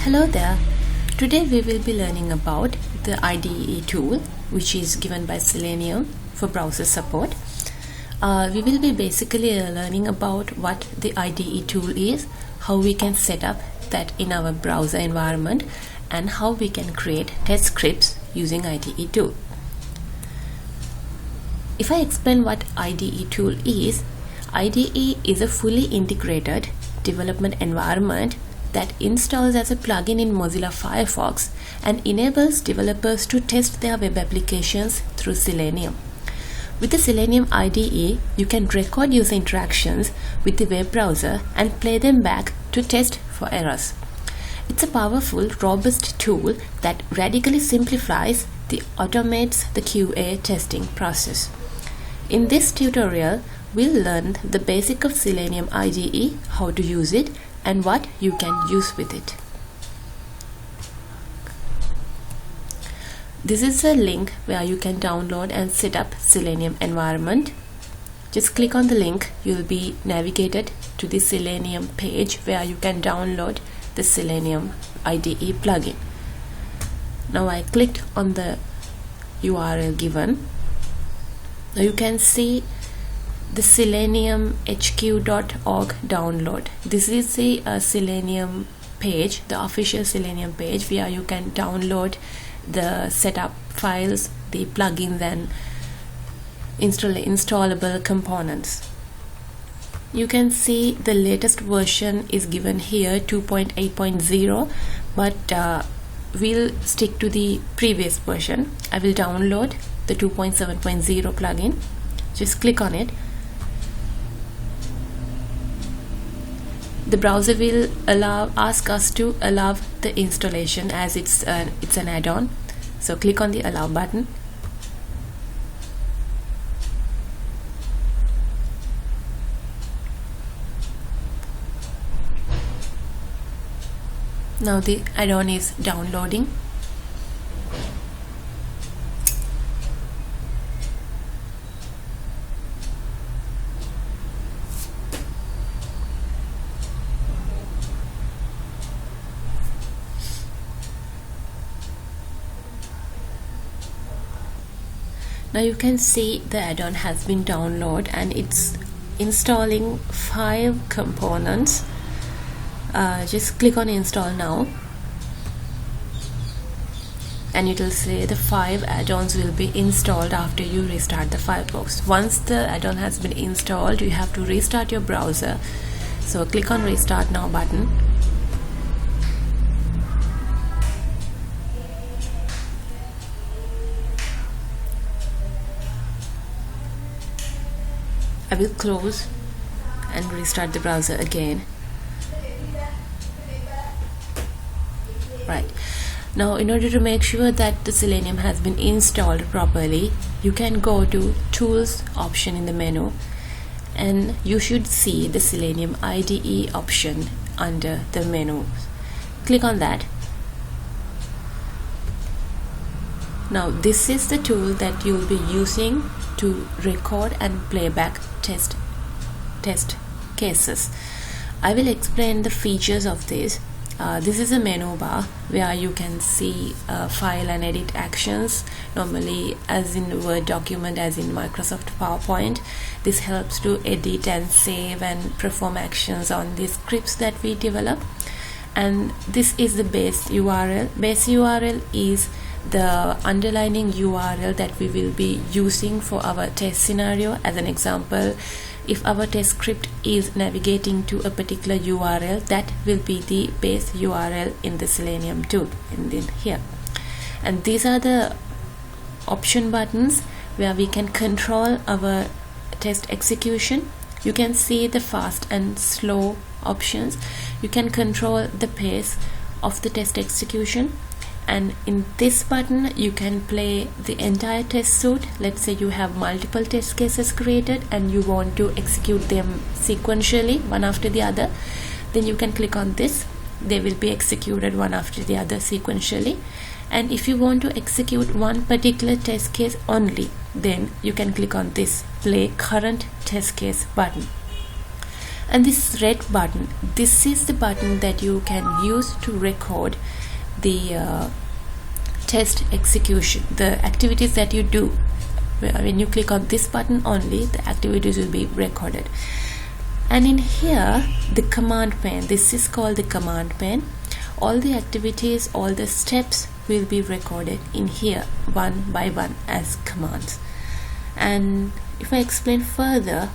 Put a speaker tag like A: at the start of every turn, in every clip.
A: Hello there. Today we will be learning about the IDE tool, which is given by Selenium for browser support. We will be basically learning about what the IDE tool is, how we can set up that in our browser environment, and how we can create test scripts using IDE tool. If I explain what IDE tool is a fully integrated development environment that installs as a plugin in Mozilla Firefox and enables developers to test their web applications through Selenium. With the Selenium IDE, you can record user interactions with the web browser and play them back to test for errors. It's a powerful, robust tool that radically simplifies automates the QA testing process. In this tutorial, we'll learn the basic of Selenium IDE, how to use it, and what you can use with it. This is a link where you can download and set up Selenium environment. Just click on the link, you'll be navigated to the Selenium page where you can download the Selenium IDE plugin. Now I clicked on the URL given. Now you can see the seleniumhq.org download. This is the Selenium page, the official Selenium page, where you can download the setup files, the plugins, and installable components. You can see the latest version is given here, 2.8.0, but we'll stick to the previous version. I will download the 2.7.0 plugin. Just click on it. The browser will ask us to allow the installation as it's an add-on. So click on the allow button. Now the add-on is downloading. Now you can see the add-on has been downloaded and it's installing 5 components. Just click on install now and it will say the 5 add-ons will be installed after you restart the Firefox. Once the add-on has been installed, you have to restart your browser. So click on restart now button. I will close and restart the browser again. Right. Now, in order to make sure that the Selenium has been installed properly, you can go to Tools option in the menu and you should see the Selenium IDE option under the menu. Click on that. Now, this is the tool that you will be using to record and playback test cases. I will explain the features of this. This is a menu bar where you can see file and edit actions, normally as in Word document, as in Microsoft PowerPoint. This helps to edit and save and perform actions on the scripts that we develop. And this is the base URL. Base URL is the underlining URL that we will be using for our test scenario. As an example, if our test script is navigating to a particular URL, that will be the base URL in the Selenium tool in here. And these are the option buttons where we can control our test execution. You can see the fast and slow options. You can control the pace of the test execution. And in this button you can play the entire test suite. Let's say you have multiple test cases created and you want to execute them sequentially, one after the other, then you can click on this. They will be executed one after the other sequentially. And if you want to execute one particular test case only, then you can click on this play current test case button. And this red button, this is the button that you can use to record the test execution, the activities that you do. When you click on this button only, the activities will be recorded. And in here, the command pane, this is called the command pane. All the activities, all the steps will be recorded in here one by one as commands. And if I explain further,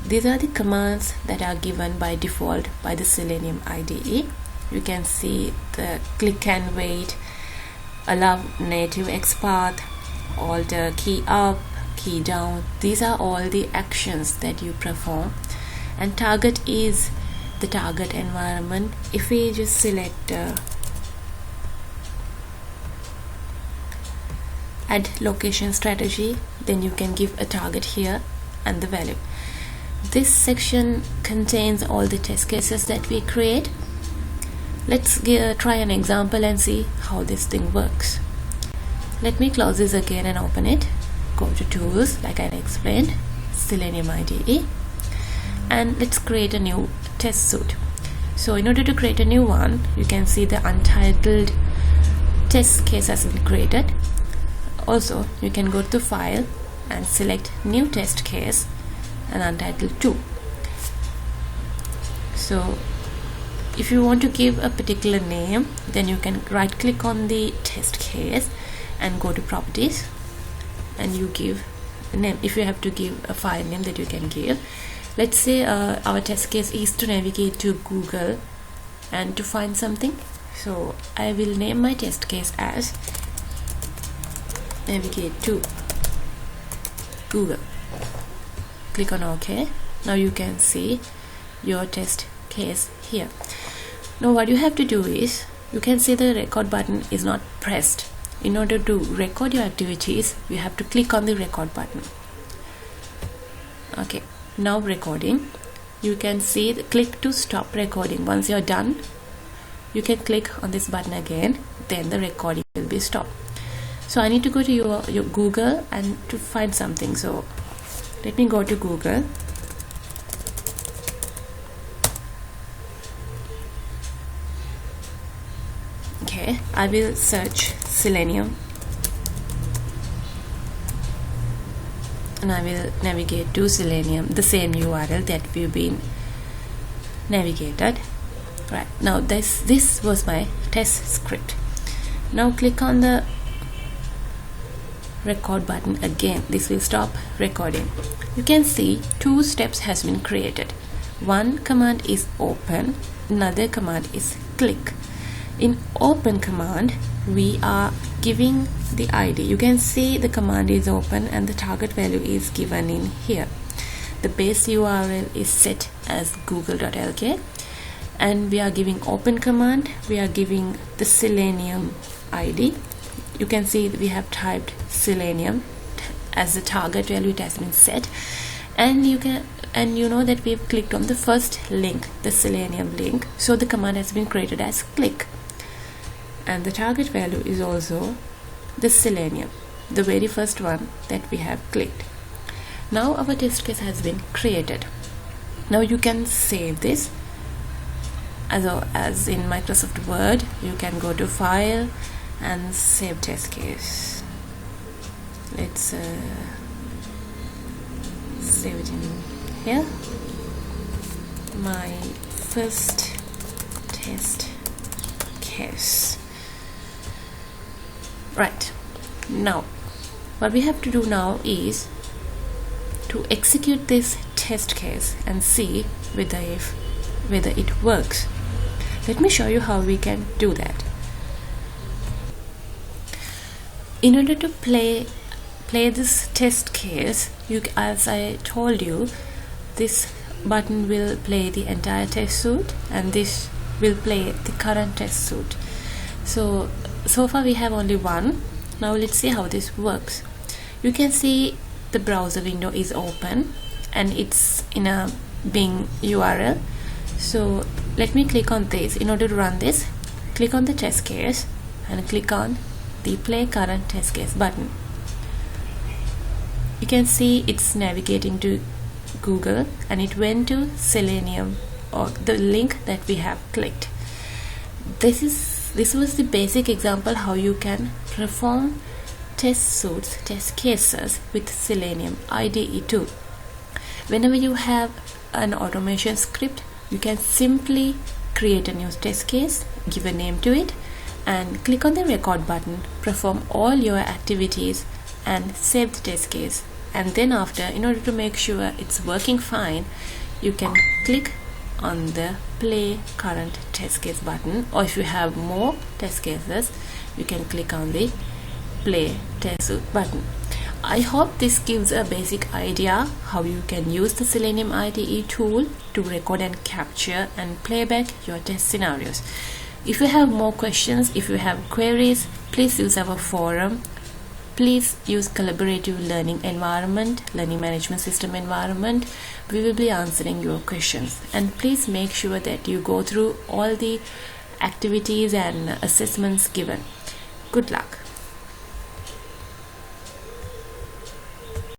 A: these are the commands that are given by default by the Selenium IDE. You can see the click and wait, allow native XPath, alter key up, key down. These are all the actions that you perform. And target is the target environment. If we just select add location strategy, then you can give a target here and the value. This section contains all the test cases that we create. Let's try an example and see how this thing works. Let me close this again and open it. Go to tools, like I explained, Selenium IDE, and let's create a new test suite. So in order to create a new one, you can see the untitled test case has been created. Also, you can go to file and select new test case and untitled 2. So if you want to give a particular name, then you can right click on the test case and go to properties, and you give a name. If you have to give a file name, that you can give. Let's say our test case is to navigate to Google and to find something. So I will name my test case as navigate to Google. Click on OK. Now you can see your test case here. Now what you have to do is, you can see the record button is not pressed. In order to record your activities, you have to click on the record button. Okay, now recording. You can see the click to stop recording. Once you're done, you can click on this button again, then the recording will be stopped. So I need to go to your Google and to find something. So let me go to Google. Okay, I will search Selenium and I will navigate to Selenium, the same URL that we've been navigated. Right, now this was my test script. Now click on the record button again. This will stop recording. You can see 2 steps has been created. One command is open, another command is click. In open command, we are giving the ID. You can see the command is open and the target value is given in here. The base URL is set as google.lk, and we are giving open command. We are giving the Selenium ID. You can see we have typed Selenium as the target value. It has been set, and you know that we have clicked on the first link, the Selenium link, so the command has been created as click, and the target value is also the Selenium, the very first one that we have clicked. Now our test case has been created. Now you can save this as in Microsoft Word. You can go to file and save test case. Let's save it in here. My first test case. Right, now what we have to do now is to execute this test case and see whether it works. Let me show you how we can do that. In order to play this test case, as I told you, this button will play the entire test suite and this will play the current test suite. So far we have only one. Now let's see how this works. You can see the browser window is open and it's in a Bing URL. So let me click on this. In order to run this, click on the test case and click on the play current test case button. You can see it's navigating to Google and it went to Selenium, or the link that we have clicked. This was the basic example how you can perform test suites, test cases with Selenium IDE tool. Whenever you have an automation script, you can simply create a new test case, give a name to it, and click on the record button, perform all your activities and save the test case. And then after, in order to make sure it's working fine, you can click on the play current test case button, or if you have more test cases, you can click on the play test button. I hope this gives a basic idea how you can use the Selenium IDE tool to record and capture and playback your test scenarios. If you have more questions, if you have queries, please use our forum. Please use collaborative learning environment, learning management system environment. We will be answering your questions. And please make sure that you go through all the activities and assessments given. Good luck.